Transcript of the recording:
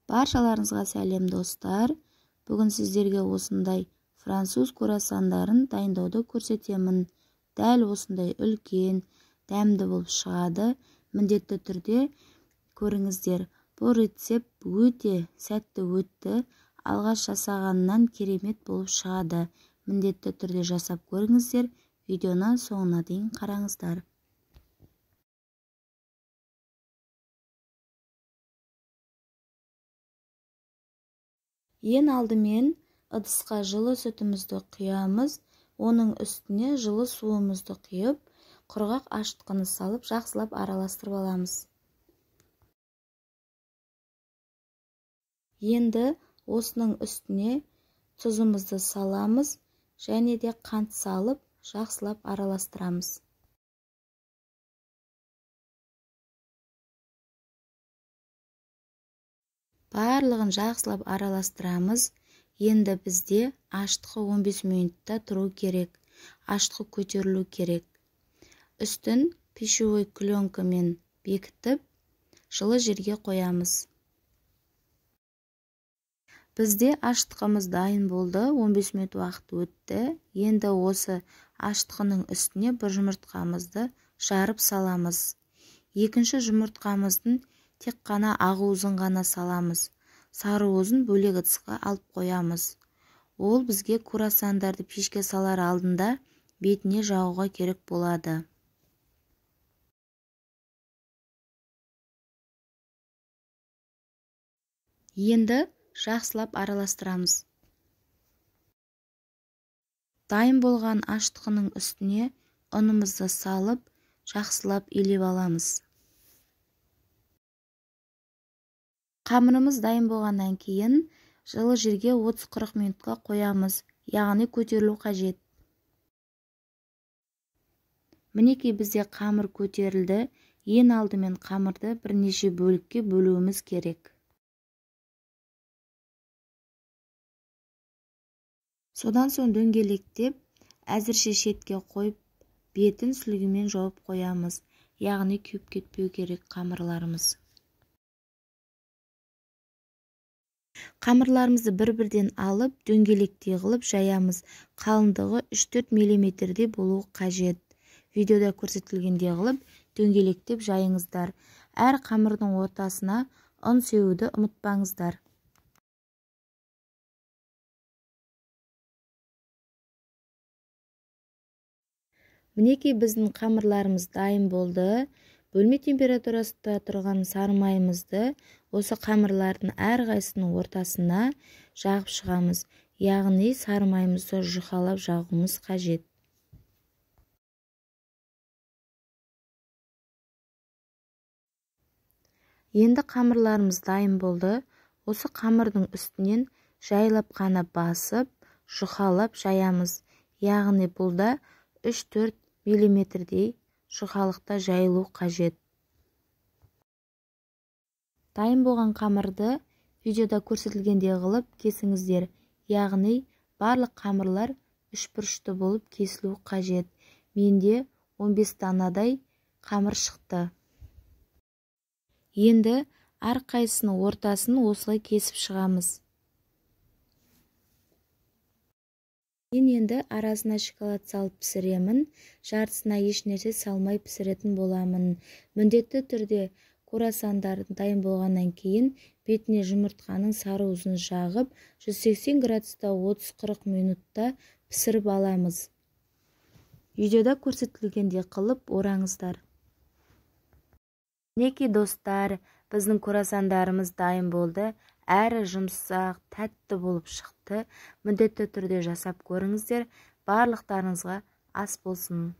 Баршаларыңызға сәлем достар. Бүгін сіздерге осындай француз круассандарын дайындауды көрсетемін. Дәл осындай үлкен, дәмді болып шығады. Міндетті түрде көріңіздер. Бұл рецепт өте сәтті өтті. Алғаш жасағаннан керемет болып шығады. Міндетті түрде жасап көріңіздер. Видеоны соңына дейін қараңыздар. Ең алдымен ыдысқа жылы сүтімізді құямыз, оның үстіне жылы суымызды құйып, құрғақ ашытқыны салып, жақсылап араластырып аламыз. Енді осының үстіне тұзымызды саламыз, және де қант салып, жақсылап араластырамыз. Барлығын жақсылап араластырамыз. Енді бізде ашытқы 15 минутта тұру керек. Ашытқы көтерілу керек. Үстін пищевой пленкамен бекітіп, жылы жерге қоямыз. Бізде ашытқымыз дайын болды. 15 минут уақыт өтті. Енді осы ашытқының үстіне бір жұмыртқамызды жарып саламыз. Екінші жұмыртқамыздың тек қана ақ-уызын ғана саламыз. Сары уызын бөлек ыдысқа алып қоямыз. Ол бізге круассандарды пешке салар алдында бетіне жағуға керек болады. Енді жақсылап араластырамыз. Дайын болған ашытқының үстіне ұнымызды салып, жақсылап илеп аламыз. Қамырымыз дайын болғаннан кейін жылы жерге 30-40 минутқа қоямыз, яғни көтерілу қажет. Мінекей бізде қамыр көтерілді. Ең алдымен қамырды бірнеше бөлікке бөлуіміз керек. Содан соң дөңгелектеп, әзірше шетке қойып, бетін сүлгімен жауып қоямыз, яғни күйіп кетпеу керек қамырларымыз. Қамырларымызды бір-бірден алып, дөңгелектей қылып жаямыз. Қалыңдығы 3-4 мм болуы қажет. Видеода көрсетілгендей қылып, дөңгелектеп жайыңыздар. Әр қамырдың ортасына ұн сеуді ұмытпаңыздар. Мінекей біздің қамырларымыз дайын болды. Бөлме температурасында тұрған сары майымызды осы қамырлардың әрқайсысының ортасына жағып шығамыз. Яғни сары майымызды жұқалап жағуымыз қажет. Енді қамырларымыз дайын болды. Осы қамырдың үстінен жайлап қана басып, жұқалап жаямыз. Яғни бұлда 3-4 мм-дей жұқалықта жайылу қажет. Дайын болған қамырды видеода көрсетілгендей қылып кесіңіздер. Яғни барлық қамырлар үшбұрышты болып кесілу қажет. Менде 15 данадай қамыр шықты. Енді әрқайсысының ортасын осылай кесіп шығамыз. Енді арасына шоколад салып пісіремін. Жартысына ешнәрсе салмай пісіретін боламын. Міндетті түрде круассандардың дайын болғаннан кейін бетіне жұмыртқаның сары уызын жағып, 180 градуста 30-40 минутта пісіріп аламыз. Видеода көрсетілгендей қылып ораңыздар. Мінекей достар, біздің круассандарымыз дайын болды. Әрі жұмсақ, тәтті болып шықты. Міндетті түрде жасап көріңіздер. Барлықтарыңызға ас болсын.